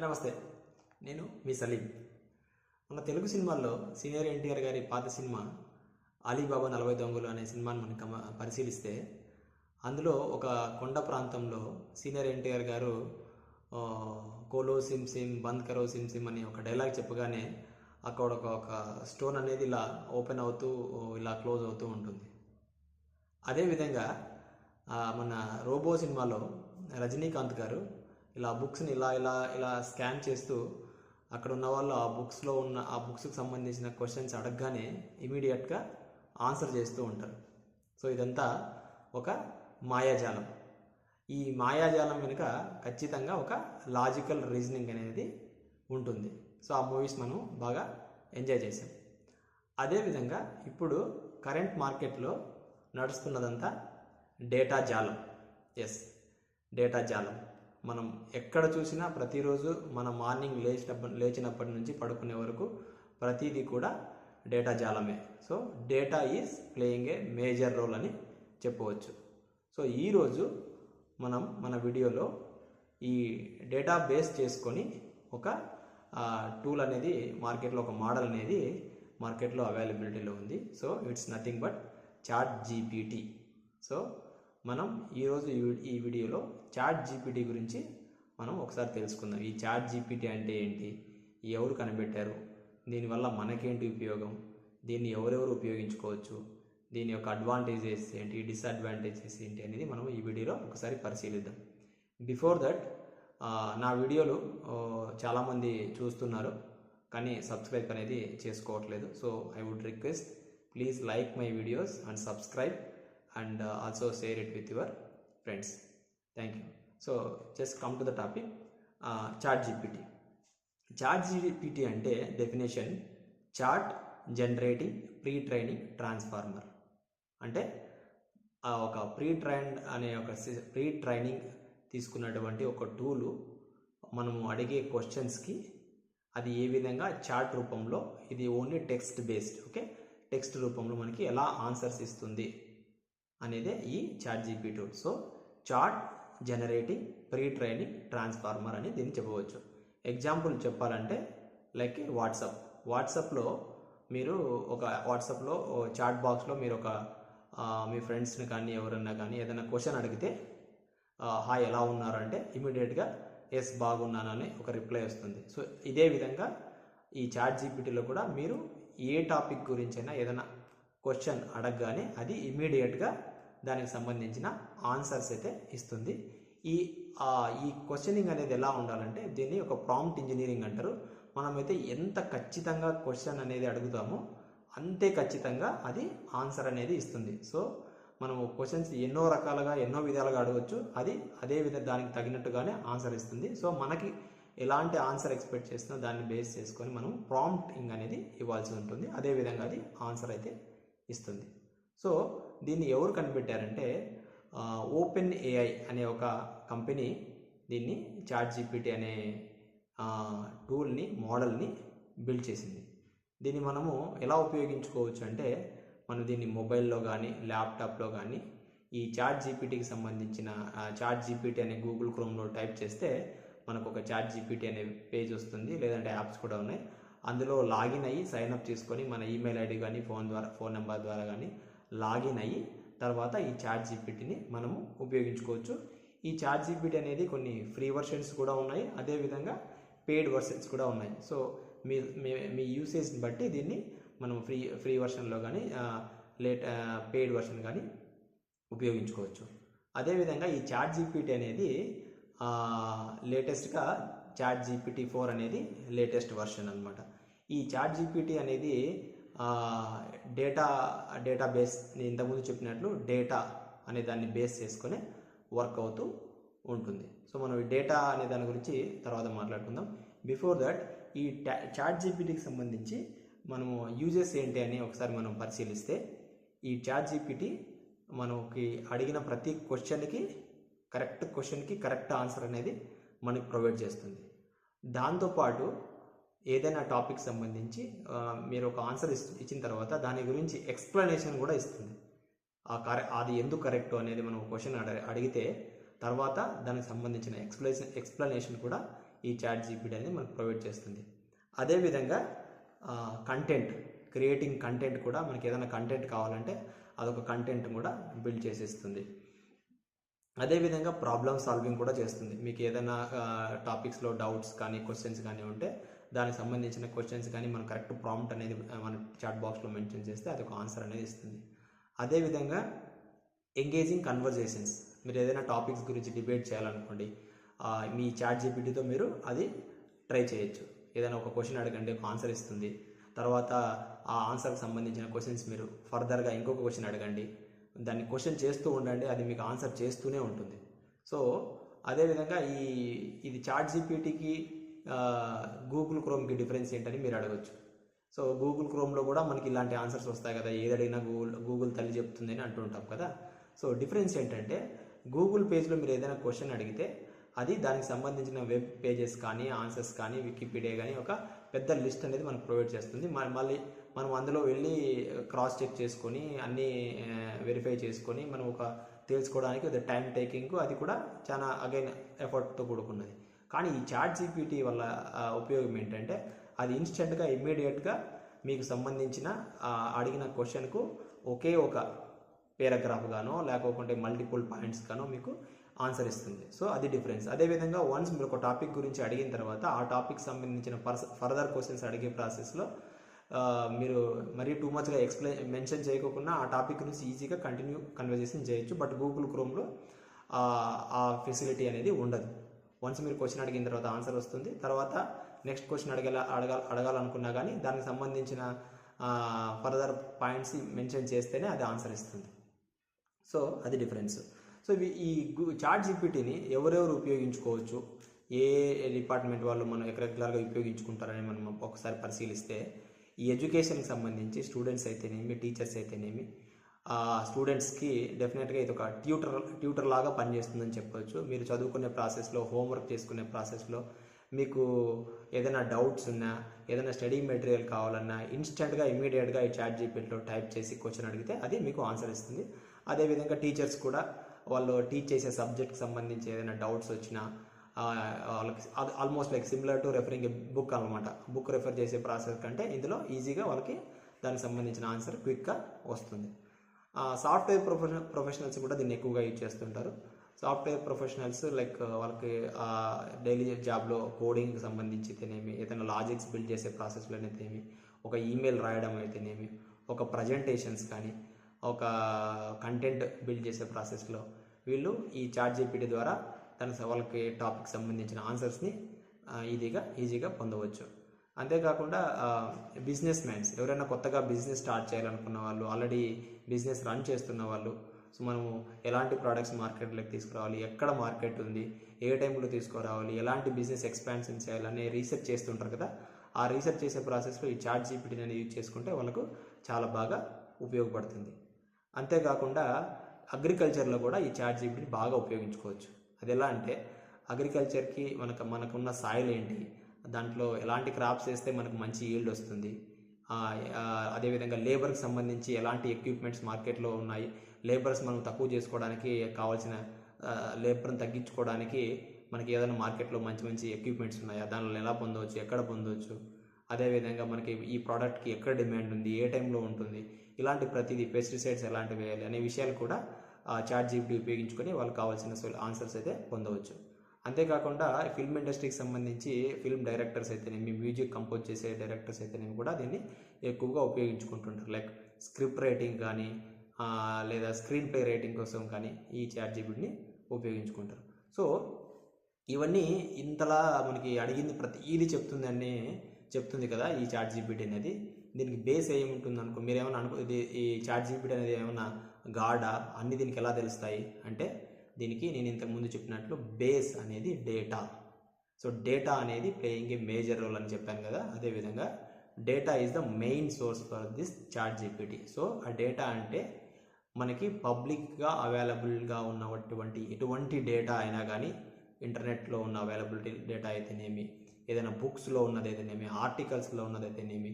నమస్తే. నేను మీ సలీం. మన తెలుగు సినిమాల్లో సీనియర్ ఎన్టీఆర్ గారి పాత సినిమా 'అలీబాబా 40 దొంగలు' అనే సినిమాని మనం పరిశీలిస్తే అందులో ఒక కొండ ప్రాంతంలో సీనియర్ ఎన్టీఆర్ గారు కోలో సిమ్ సిమ్ బంద్ కరో సిమ్ సిమ్ అని ఒక డైలాగ్ చెప్పగానే అక్కడ ఒక స్టోన్ అనేది ఇలా ఓపెన్ అవుతూ ఇలా క్లోజ్ అవుతూ ఉంటుంది. అదేవిధంగా మన రోబో సినిమాలో రజనీకాంత్ గారు ఇలా బుక్స్ని ఇలా ఇలా ఇలా స్కాన్ చేస్తూ అక్కడ ఉన్న వాళ్ళు ఆ బుక్స్కి సంబంధించిన క్వశ్చన్స్ అడగగానే ఇమీడియట్గా ఆన్సర్ చేస్తూ ఉంటారు. సో ఇదంతా ఒక మాయాజాలం. ఈ మాయాజాలం వెనుక ఖచ్చితంగా ఒక లాజికల్ రీజనింగ్ అనేది ఉంటుంది. సో ఆ మూవీస్ మనం బాగా ఎంజాయ్ చేసాం. అదేవిధంగా ఇప్పుడు కరెంట్ మార్కెట్లో నడుస్తున్నదంతా డేటా జాలం. డేటా జాలం. మనం ఎక్కడ చూసినా ప్రతిరోజు మన మార్నింగ్ లేచినప్పటి నుంచి పడుకునే వరకు ప్రతిదీ కూడా డేటా జాలమే. So data is playing a major role అని చెప్పవచ్చు. సో ఈరోజు మనం మన వీడియోలో ఈ డేటా బేస్ చేసుకొని ఒక టూల్ అనేది మార్కెట్లో, ఒక మోడల్ అనేది మార్కెట్లో అవైలబిలిటీలో ఉంది. So it's nothing but chat GPT. So మనం ఈరోజు ఈ వీడియోలో చాట్ జీపీటీ గురించి మనం ఒకసారి తెలుసుకుందాం. ఈ చాట్ జీపీటీ అంటే ఏంటి, ఎవరు కనిపెట్టారు, దీనివల్ల మనకేంటి ఉపయోగం, దీన్ని ఎవరెవరు ఉపయోగించుకోవచ్చు, దీని యొక్క అడ్వాంటేజెస్ ఏంటి, డిసడ్వాంటేజెస్ ఏంటి అనేది మనం ఈ వీడియోలో ఒకసారి పరిశీలిద్దాం. బిఫోర్ దట్ నా వీడియోలు చాలామంది చూస్తున్నారు కానీ సబ్స్క్రైబ్ అనేది చేసుకోవట్లేదు. So I would request, please like my videos and subscribe and also share it with your friends. Thank you. So just come to the topic. Chat GPT. Chat GPT అంటే definition, chat generating pre training transformer. అంటే ఒక pre training తీసుకున్నటువంటి ఒక tool మనము అడిగే క్వశ్చన్స్కి అది ఏ విధంగా చాట్ రూపంలో, ఇది ఓన్లీ టెక్స్ట్ బేస్డ్, టెక్స్ట్ రూపంలో మనకి ఎలా ఆన్సర్స్ ఇస్తుంది అనేదే ఈ chat GPT tool. So chat generating pre training transformer అని దీన్ని చెప్పవచ్చు. ఎగ్జాంపుల్ చెప్పాలంటే లైక్ వాట్సాప్లో మీరు వాట్సాప్లో చాట్ బాక్స్లో మీరు మీ ఫ్రెండ్స్ని కానీ ఎవరన్నా కానీ ఏదైనా క్వశ్చన్ అడిగితే హాయ్ ఎలా ఉన్నారు అంటే ఇమీడియట్గా ఎస్ బాగున్నానని ఒక రిప్లై వస్తుంది. సో ఇదే విధంగా ఈ చాట్ జీపీటీలో కూడా మీరు ఏ టాపిక్ గురించైనా ఏదైనా క్వశ్చన్ అడగగానే అది ఇమీడియట్గా దానికి సంబంధించిన ఆన్సర్స్ అయితే ఇస్తుంది. ఈ క్వశ్చనింగ్ అనేది ఎలా ఉండాలంటే దీన్ని ఒక ప్రాంప్ట్ ఇంజనీరింగ్ అంటారు. మనమైతే ఎంత ఖచ్చితంగా క్వశ్చన్ అనేది అడుగుతామో అంతే ఖచ్చితంగా అది ఆన్సర్ అనేది ఇస్తుంది. సో మనము క్వశ్చన్స్ ఎన్నో రకాలుగా ఎన్నో విధాలుగా అడగవచ్చు, అది అదే విధంగా దానికి తగినట్టుగానే ఆన్సర్ ఇస్తుంది. సో మనకి ఎలాంటి ఆన్సర్ ఎక్స్పెక్ట్ చేస్తున్నా దాన్ని బేస్ చేసుకొని మనం ప్రాంప్టింగ్ అనేది ఇవ్వాల్సి ఉంటుంది. అదేవిధంగా అది ఆన్సర్ అయితే ఇస్తుంది. సో దీన్ని ఎవరు కనిపెట్టారంటే ఓపెన్ ఏఐ అనే ఒక కంపెనీ దీన్ని చాట్ జీపీటీ అనే టూల్ని, మోడల్ని బిల్డ్ చేసింది. దీన్ని మనము ఎలా ఉపయోగించుకోవచ్చు అంటే మనం దీన్ని మొబైల్లో కానీ ల్యాప్టాప్లో కానీ ఈ చాట్ జీపీటీకి సంబంధించిన చాట్ జీపీటీ అనే గూగుల్ క్రోమ్లో టైప్ చేస్తే మనకు ఒక చాట్ జీపీటీ అనే పేజ్ వస్తుంది, లేదంటే యాప్స్ కూడా ఉన్నాయి. అందులో లాగిన్ అయ్యి సైన్అప్ చేసుకొని మన ఈమెయిల్ ఐడి కానీ ఫోన్ నెంబర్ ద్వారా కానీ లాగిన్ అయ్యి తర్వాత ఈ చాట్ జీపీటీని మనము ఉపయోగించుకోవచ్చు. ఈ చాట్ జీపీటీ అనేది కొన్ని ఫ్రీ వర్షన్స్ కూడా ఉన్నాయి, అదేవిధంగా పెయిడ్ వర్షన్స్ కూడా ఉన్నాయి. సో మీ యూసేజ్ని బట్టి దీన్ని మనం ఫ్రీ వర్షన్లో కానీ పెయిడ్ వర్షన్ కానీ ఉపయోగించుకోవచ్చు. అదేవిధంగా ఈ చాట్ జీపీటీ అనేది లేటెస్ట్గా చాట్ జీపీటీ 4 అనేది లేటెస్ట్ వర్షన్ అనమాట. ఈ చాట్ జీపీటీ అనేది డేటాబేస్, నేను ఇంతకుముందు చెప్పినట్లు డేటా అనే దాన్ని బేస్ చేసుకొని వర్క్ అవుతూ ఉంటుంది. సో మనం ఈ డేటా అనే దాని గురించి తర్వాత మాట్లాడుకుందాం. బిఫోర్ దట్ ఈ చాట్ జీపీటీకి సంబంధించి మనము యూజెస్ ఏంటి అని ఒకసారి మనం పరిశీలిస్తే, ఈ చాట్ జీపీటీ మనకి అడిగిన ప్రతి క్వశ్చన్కి కరెక్ట్ ఆన్సర్ అనేది మనకి ప్రొవైడ్ చేస్తుంది. దాంతోపాటు ఏదైనా టాపిక్ సంబంధించి మీరు ఒక ఆన్సర్ ఇచ్చిన తర్వాత దాని గురించి ఎక్స్ప్లెనేషన్ కూడా ఇస్తుంది. అది ఎందుకు కరెక్ట్ అనేది మనం క్వశ్చన్ అడిగితే తర్వాత దానికి సంబంధించిన ఎక్స్ప్లెనేషన్ కూడా ఈ చాట్ జీపీటీ అనేది మనకు ప్రొవైడ్ చేస్తుంది. అదేవిధంగా క్రియేటింగ్ కంటెంట్ కూడా మనకి ఏదైనా కంటెంట్ కావాలంటే అదొక కంటెంట్ కూడా బిల్డ్ చేసేస్తుంది. అదేవిధంగా ప్రాబ్లమ్ సాల్వింగ్ కూడా చేస్తుంది. మీకు ఏదైనా టాపిక్స్లో డౌట్స్ కానీ క్వశ్చన్స్ కానీ ఉంటే దానికి సంబంధించిన క్వశ్చన్స్ కానీ మనం కరెక్ట్ ప్రాంప్ట్ అనేది మన చాట్ బాక్స్లో మెన్షన్ చేస్తే అది ఒక ఆన్సర్ అనేది ఇస్తుంది. అదేవిధంగా ఎంగేజింగ్ కన్వర్జేషన్స్, మీరు ఏదైనా టాపిక్స్ గురించి డిబేట్ చేయాలనుకోండి, మీ చాట్ జీపీటీతో మీరు అది ట్రై చేయొచ్చు. ఏదైనా ఒక క్వశ్చన్ అడగండి, ఒక ఆన్సర్ ఇస్తుంది. తర్వాత ఆ ఆన్సర్కి సంబంధించిన క్వశ్చన్స్ మీరు ఫర్దర్గా ఇంకొక క్వశ్చన్ అడగండి, దాన్ని క్వశ్చన్ చేస్తూ ఉండండి, అది మీకు ఆన్సర్ చేస్తూనే ఉంటుంది. సో అదేవిధంగా ఇది చాట్ జీపీటీకి గూగుల్ క్రోమ్కి డిఫరెన్స్ ఏంటని మీరు అడగచ్చు. సో గూగుల్ క్రోమ్లో కూడా మనకి ఇలాంటి ఆన్సర్స్ వస్తాయి కదా, ఏది అడిగినా గూగుల్ తల్లి చెప్తుంది అని అంటుంటాం కదా. సో డిఫరెన్స్ ఏంటంటే గూగుల్ పేజ్లో మీరు ఏదైనా క్వశ్చన్ అడిగితే అది దానికి సంబంధించిన వెబ్ పేజెస్ కానీ ఆన్సర్స్ కానీ వికీపీడియా కానీ ఒక పెద్ద లిస్ట్ అనేది మనకు ప్రొవైడ్ చేస్తుంది. మళ్ళీ మనం అందులో వెళ్ళి క్రాస్ చెక్ చేసుకొని అన్నీ వెరిఫై చేసుకొని మనం తెలుసుకోవడానికి అది టైం టేకింగ్, అది కూడా చాలా అగైన్ ఎఫర్ట్తో కూడుకున్నది. కానీ ఈ చాట్ జీపీటీ వల్ల ఉపయోగం ఏంటంటే అది ఇన్స్టెంట్గా ఇమ్మీడియట్గా మీకు సంబంధించిన అడిగిన క్వశ్చన్కు ఒకే ఒక పేరాగ్రాఫ్ గానో లేకపోతే మల్టిపుల్ పాయింట్స్ గానో మీకు ఆన్సర్ ఇస్తుంది. సో అది డిఫరెన్స్. అదేవిధంగా వన్స్ మీరు ఒక టాపిక్ గురించి అడిగిన తర్వాత ఆ టాపిక్ సంబంధించిన ఫర్దర్ క్వశ్చన్స్ అడిగే ప్రాసెస్లో మీరు మరీ టూ మచ్గా మెన్షన్ చేయకుండా ఆ టాపిక్ గురించి ఈజీగా కన్వర్జేషన్ చేయొచ్చు. బట్ గూగుల్ క్రోమ్లో ఆ ఫెసిలిటీ అనేది ఉండదు. వన్స్ మీరు క్వశ్చన్ అడిగిన తర్వాత ఆన్సర్ వస్తుంది, తర్వాత నెక్స్ట్ క్వశ్చన్ అడగాలనుకున్నా కానీ దానికి సంబంధించిన ఫర్దర్ పాయింట్స్ మెన్షన్ చేస్తేనే అది ఆన్సర్ ఇస్తుంది. సో అది డిఫరెన్స్. సో ఈ చాట్ జీపీటీని ఎవరెవరు ఉపయోగించుకోవచ్చు, ఏ డిపార్ట్మెంట్ వాళ్ళు మనం రెగ్యులర్గా ఉపయోగించుకుంటారని మనం ఒకసారి పరిశీలిస్తే, ఈ ఎడ్యుకేషన్కి సంబంధించి స్టూడెంట్స్ అయితేనేమి, టీచర్స్ అయితేనేమి, స్టూడెంట్స్కి డెఫినెట్గా ఇది ఒక ట్యూటర్ లాగా పనిచేస్తుందని చెప్పవచ్చు. మీరు చదువుకునే ప్రాసెస్లో, హోంవర్క్ చేసుకునే ప్రాసెస్లో మీకు ఏదైనా డౌట్స్ ఉన్నా, ఏదైనా స్టడీ మెటీరియల్ కావాలన్నా ఇన్స్టెంట్గా ఇమీడియట్గా ఈ చాట్ జీపీటీలో టైప్ చేసి క్వశ్చన్ అడిగితే అది మీకు ఆన్సర్ ఇస్తుంది. అదేవిధంగా టీచర్స్ కూడా వాళ్ళు టీచ్ చేసే సబ్జెక్ట్కి సంబంధించి ఏదైనా డౌట్స్ వచ్చినా వాళ్ళకి almost like similar to referring A book అనమాట. బుక్ రెఫర్ చేసే ప్రాసెస్ కంటే ఇందులో ఈజీగా వాళ్ళకి దానికి సంబంధించిన ఆన్సర్ క్విక్గా వస్తుంది. సాఫ్ట్వేర్ ప్రొఫెషనల్స్ కూడా దీన్ని ఎక్కువగా యూజ్ చేస్తుంటారు. సాఫ్ట్వేర్ ప్రొఫెషనల్స్ లైక్ వాళ్ళకి డైలీ జాబ్లో కోడింగ్కి సంబంధించి అయితేనేమి, ఏదైనా లాజిక్స్ బిల్డ్ చేసే ప్రాసెస్లో అయితేనేమి, ఒక ఈమెయిల్ రాయడం అయితేనేమి, ఒక ప్రజెంటేషన్స్ కానీ, ఒక కంటెంట్ బిల్డ్ చేసే ప్రాసెస్లో వీళ్ళు ఈ చాట్ జీపీటీ ద్వారా వాళ్ళకి టాపిక్ సంబంధించిన ఆన్సర్స్ని ఈజీగా పొందవచ్చు. అంతేకాకుండా బిజినెస్ మ్యాన్స్, ఎవరైనా కొత్తగా బిజినెస్ స్టార్ట్ చేయాలనుకున్న వాళ్ళు, ఆల్రెడీ బిజినెస్ రన్ చేస్తున్న వాళ్ళు, సో మనము ఎలాంటి ప్రోడక్ట్స్ మార్కెట్లోకి తీసుకురావాలి, ఎక్కడ మార్కెట్ ఉంది, ఏ టైంలో తీసుకురావాలి, ఎలాంటి బిజినెస్ ఎక్స్పాన్షన్ చేయాలనే రీసెర్చ్ చేస్తుంటారు కదా. ఆ రీసెర్చ్ చేసే ప్రాసెస్లో ఈ చాట్ జీపీటీని అనేది యూజ్ చేసుకుంటే వాళ్ళకు చాలా బాగా ఉపయోగపడుతుంది. అంతేకాకుండా అగ్రికల్చర్లో కూడా ఈ చాట్ జీపీటీని బాగా ఉపయోగించుకోవచ్చు. అది ఎలా అంటే అగ్రికల్చర్కి మనకున్న సాయిల్ ఏంటి, దాంట్లో ఎలాంటి క్రాప్స్ వేస్తే మనకు మంచి ఈల్డ్ వస్తుంది, అదేవిధంగా లేబర్కి సంబంధించి ఎలాంటి ఎక్విప్మెంట్స్ మార్కెట్లో ఉన్నాయి, లేబర్స్ మనం తక్కువ చేసుకోవడానికి కావాల్సిన లేబర్ని తగ్గించుకోవడానికి మనకి ఏదైనా మార్కెట్లో మంచి ఎక్విప్మెంట్స్ ఉన్నాయా, దానిలో ఎలా పొందవచ్చు, ఎక్కడ పొందవచ్చు, అదేవిధంగా మనకి ఈ ప్రోడక్ట్కి ఎక్కడ డిమాండ్ ఉంది, ఏ టైంలో ఉంటుంది, ఇలాంటి ప్రతిదీ పెస్టిసైడ్స్ ఎలాంటివి వేయాలి అనే విషయాలు కూడా చాట్ జీపీటీ ఉపయోగించుకొని వాళ్ళకి కావాల్సిన ఆన్సర్స్ అయితే పొందవచ్చు. అంతేకాకుండా ఫిల్మ్ ఇండస్ట్రీకి సంబంధించి ఫిల్మ్ డైరెక్టర్స్ అయితేనేమి, మ్యూజిక్ కంపోజ్ చేసే డైరెక్టర్స్ అయితేనేమి కూడా దీన్ని ఎక్కువగా ఉపయోగించుకుంటుంటారు. లైక్ స్క్రిప్ట్ రైటింగ్ కానీ లేదా స్క్రీన్ ప్లే రైటింగ్ కోసం కానీ ఈ చాట్ జీపీటీని ఉపయోగించుకుంటారు. సో ఇవన్నీ ఇంతలా మనకి అడిగింది ప్రతిదీ చెప్తుంది కదా ఈ చాట్ జీపీటీ అనేది. దీనికి బేస్ ఏముంటుంది అనుకో, మీరు ఏమైనా ఈ చాట్ జీపీటీ అనేది ఏమైనా గాడా, అన్ని దీనికి ఎలా తెలుస్తాయి అంటే, దీనికి నేను ఇంతకుముందు చెప్పినట్లు బేస్ అనేది డేటా. సో డేటా అనేది ప్లేయింగ్ ఏ మేజర్ రోల్ అని చెప్పాను కదా. అదేవిధంగా data is the main source for this chat GPT. So ఆ డేటా అంటే మనకి పబ్లిక్గా అవైలబుల్గా ఉన్నటువంటి ఎటువంటి డేటా అయినా కానీ, ఇంటర్నెట్లో ఉన్న అవైలబిలిటీ డేటా అయితేనేమి, ఏదైనా బుక్స్లో ఉన్నదైతేనేమి, ఆర్టికల్స్లో ఉన్నదైతేనేమి,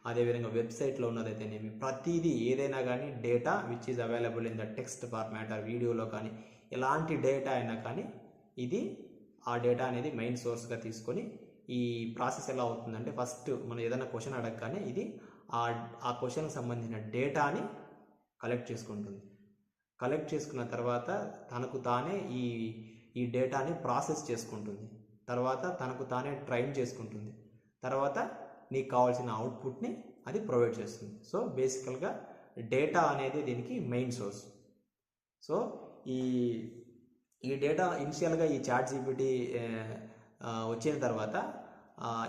అదేవిధంగా వెబ్సైట్లో ఉన్నదైతేనేమి, ప్రతిదీ ఏదైనా కానీ data which is available in the text format or వీడియోలో కానీ, ఎలాంటి డేటా అయినా కానీ ఇది ఆ డేటా అనేది మెయిన్ సోర్స్గా తీసుకొని ఈ ప్రాసెస్ ఎలా అవుతుందంటే ఫస్ట్ మనం ఏదైనా క్వశ్చన్ అడగగానే ఇది ఆ క్వశ్చన్కి సంబంధించిన డేటాని కలెక్ట్ చేసుకుంటుంది. కలెక్ట్ చేసుకున్న తర్వాత తనకు తానే ఈ డేటాని ప్రాసెస్ చేసుకుంటుంది. తర్వాత తనకు తానే ట్రైన్ చేసుకుంటుంది. తర్వాత నీకు కావాల్సిన అవుట్పుట్ని అది ప్రొవైడ్ చేస్తుంది. సో బేసికల్గా డేటా అనేది దీనికి మెయిన్ సోర్స్. సో ఈ డేటా ఇనిషియల్గా ఈ ChatGPT వచ్చిన తర్వాత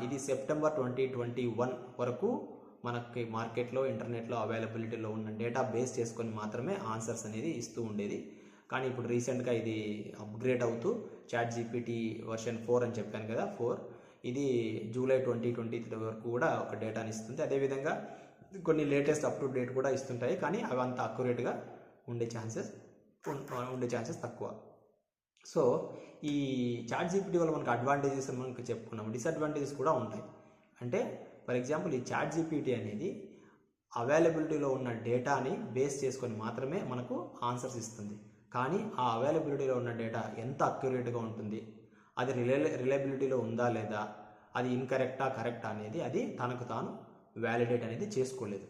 ఇది సెప్టెంబర్ 2021 వరకు మనకి మార్కెట్లో ఇంటర్నెట్లో అవైలబిలిటీలో ఉన్న డేటా బేస్ చేసుకొని మాత్రమే ఆన్సర్స్ అనేది ఇస్తూ ఉండేది. కానీ ఇప్పుడు రీసెంట్గా ఇది అప్గ్రేడ్ అవుతూ ChatGPT వర్షన్ 4 అని చెప్పాను కదా, 4 ఇది జూలై 2023 వరకు కూడా ఒక డేటాని ఇస్తుంది. అదేవిధంగా కొన్ని లేటెస్ట్ అప్ టు డేట్ కూడా ఇస్తుంటాయి, కానీ అవి అంత అక్యురేట్గా ఉండే ఛాన్సెస్ తక్కువ. సో ఈ ChatGPT వల్ల మనకు అడ్వాంటేజెస్ మనకు చెప్పుకున్నాము, డిసడ్వాంటేజెస్ కూడా ఉంటాయి. అంటే ఫర్ ఎగ్జాంపుల్ ఈ ChatGPT అనేది అవైలబిలిటీలో ఉన్న డేటాని బేస్ చేసుకొని మాత్రమే మనకు ఆన్సర్స్ ఇస్తుంది. కానీ ఆ అవైలబిలిటీలో ఉన్న డేటా ఎంత అక్యురేట్గా ఉంటుంది, అది రిలయబిలిటీలో ఉందా లేదా, అది ఇన్కరెక్టా కరెక్టా అనేది అది తనకు తాను వ్యాలిడేట్ అనేది చేసుకోలేదు.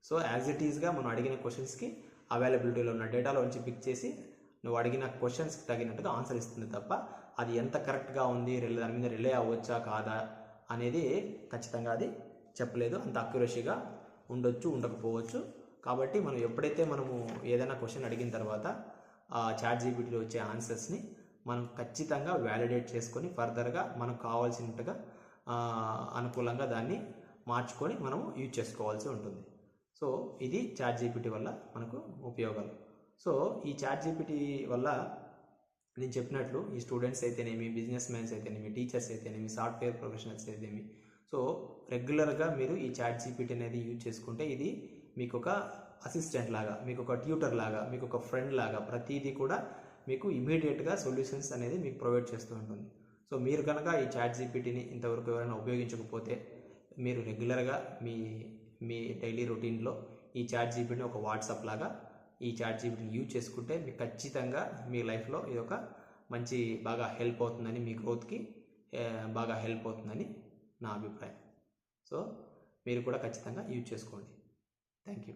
సో యాజ్ ఇట్ ఈస్గా మనం అడిగిన క్వశ్చన్స్కి అవైలబిలిటీలో ఉన్న డేటాలోంచి పిక్ చేసి నువ్వు అడిగిన క్వశ్చన్స్కి తగినట్టుగా ఆన్సర్ ఇస్తుంది తప్ప అది ఎంత కరెక్ట్గా ఉంది, దాని మీద రిలే అవ్వచ్చా కాదా అనేది ఖచ్చితంగా అది చెప్పలేదు. అంత అక్యురసీగా ఉండొచ్చు, ఉండకపోవచ్చు. కాబట్టి మనం ఎప్పుడైతే మనము ఏదైనా క్వశ్చన్ అడిగిన తర్వాత ChatGPTలో వచ్చే ఆన్సర్స్ని మనం ఖచ్చితంగా వ్యాలిడేట్ చేసుకొని ఫర్దర్గా మనకు కావాల్సినట్టుగా అనుకూలంగా దాన్ని మార్చుకొని మనము యూజ్ చేసుకోవాల్సి ఉంటుంది. సో ఇది ChatGPT వల్ల మనకు ఉపయోగాలు. సో ఈ ChatGPT వల్ల నేను చెప్పినట్లు ఈ స్టూడెంట్స్ అయితేనేమి, బిజినెస్ మ్యాన్స్ అయితేనేమి, టీచర్స్ అయితేనేమి, సాఫ్ట్వేర్ ప్రొఫెషనల్స్ అయితేనేమి, సో రెగ్యులర్గా మీరు ఈ ChatGPT అనేది యూజ్ చేసుకుంటే ఇది మీకు ఒక అసిస్టెంట్ లాగా, మీకు ఒక ట్యూటర్ లాగా, మీకు ఒక ఫ్రెండ్ లాగా ప్రతిదీ కూడా మీకు ఇమీడియట్గా సొల్యూషన్స్ అనేది మీకు ప్రొవైడ్ చేస్తూ ఉంటుంది. సో మీరు కనుక ఈ ChatGPTని ఇంతవరకు ఎవరైనా ఉపయోగించకపోతే మీరు రెగ్యులర్గా మీ డైలీ రొటీన్లో ఈ ChatGPTని ఒక వాట్సాప్ లాగా ఈ ChatGPTని యూజ్ చేసుకుంటే మీకు ఖచ్చితంగా మీ లైఫ్లో ఇది ఒక మంచి బాగా హెల్ప్ అవుతుందని, మీ గ్రోత్కి బాగా హెల్ప్ అవుతుందని నా అభిప్రాయం. సో మీరు కూడా ఖచ్చితంగా యూజ్ చేసుకోండి. Thank you.